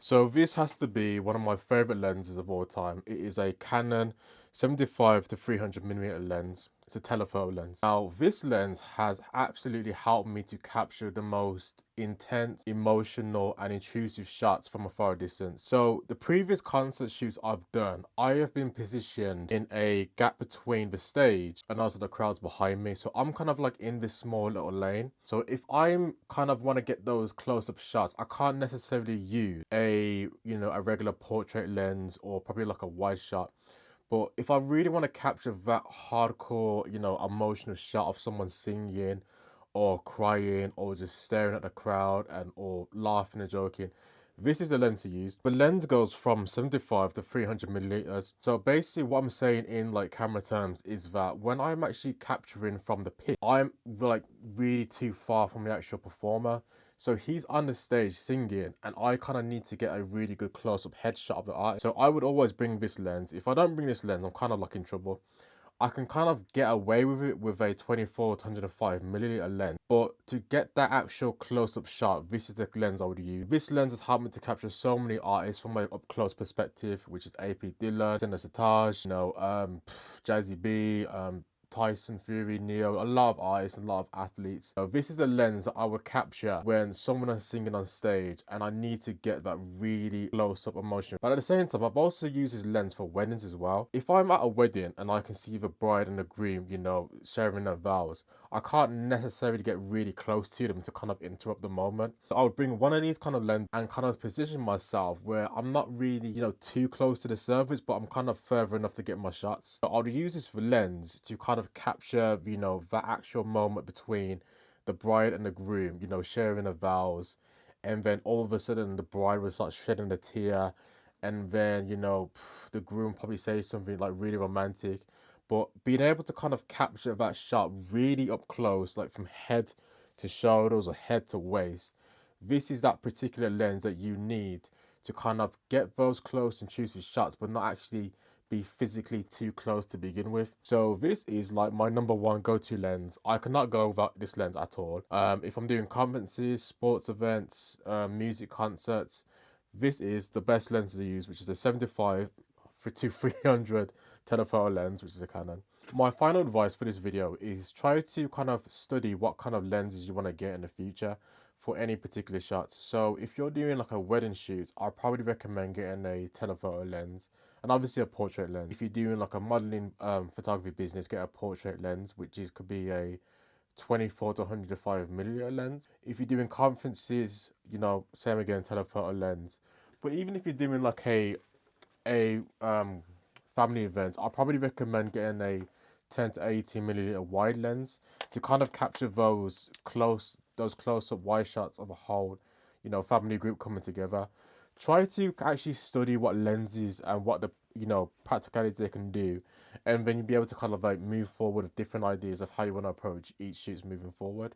So this has to be one of my favorite lenses of all time. It is a Canon 75 to 300 millimeter lens. It's a telephoto lens. Now, this lens has absolutely helped me to capture the most intense, emotional, and intrusive shots from a far distance. So the previous concert shoots I've done, I have been positioned in a gap between the stage and also the crowds behind me. So I'm kind of like in this small little lane. So if I'm kind of want to get those close-up shots, I can't necessarily use a regular portrait lens or probably like a wide shot. But if I really want to capture that hardcore, emotional shot of someone singing or crying or just staring at the crowd and or laughing and joking, this is the lens to use. The lens goes from 75 to 300 milliliters. So basically what I'm saying in like camera terms is that when I'm actually capturing from the pit, I'm like really too far from the actual performer. So he's on the stage singing and I kind of need to get a really good close-up headshot of the eye. So I would always bring this lens. If I don't bring this lens, I'm kind of like in trouble. I can kind of get away with it with a 24 to 105 milliliter lens, but to get that actual close-up shot, this is the lens I would use. This lens has helped me to capture so many artists from my up-close perspective, which is AP Dillon, Senna Sataj, Jazzy B, Tyson Fury, Neo, a lot of artists and a lot of athletes. So this is the lens that I would capture when someone is singing on stage and I need to get that really close-up emotion. But at the same time, I've also used this lens for weddings as well. If I'm at a wedding and I can see the bride and the groom, sharing their vows, I can't necessarily get really close to them to kind of interrupt the moment. So I would bring one of these kind of lenses and kind of position myself where I'm not really, too close to the surface, but I'm kind of further enough to get my shots. So I would use this lens to kind of capture, that actual moment between the bride and the groom, sharing the vows. And then all of a sudden the bride will start shedding a tear. And then, the groom probably says something like really romantic. But being able to kind of capture that shot really up close, like from head to shoulders or head to waist, this is that particular lens that you need to kind of get those close intrusive shots, but not actually be physically too close to begin with. So this is like my number one go-to lens. I cannot go without this lens at all. If I'm doing conferences, sports events, music concerts, this is the best lens to use, which is a 75 to 300 telephoto lens, which is a Canon. My final advice for this video is try to kind of study what kind of lenses you want to get in the future for any particular shots. So if you're doing like a wedding shoot, I probably recommend getting a telephoto lens and obviously a portrait lens. If you're doing like a modeling photography business, get a portrait lens, which could be a 24 to 105 milliliter lens. If you're doing conferences, same again, telephoto lens. But even if you're doing like a family event, I'll probably recommend getting a 10 to 18 milliliter wide lens to kind of capture those close-up wide shots of a whole, family group coming together. Try to actually study what lenses and what the practicality they can do, and then you'll be able to kind of like move forward with different ideas of how you want to approach each shoots moving forward.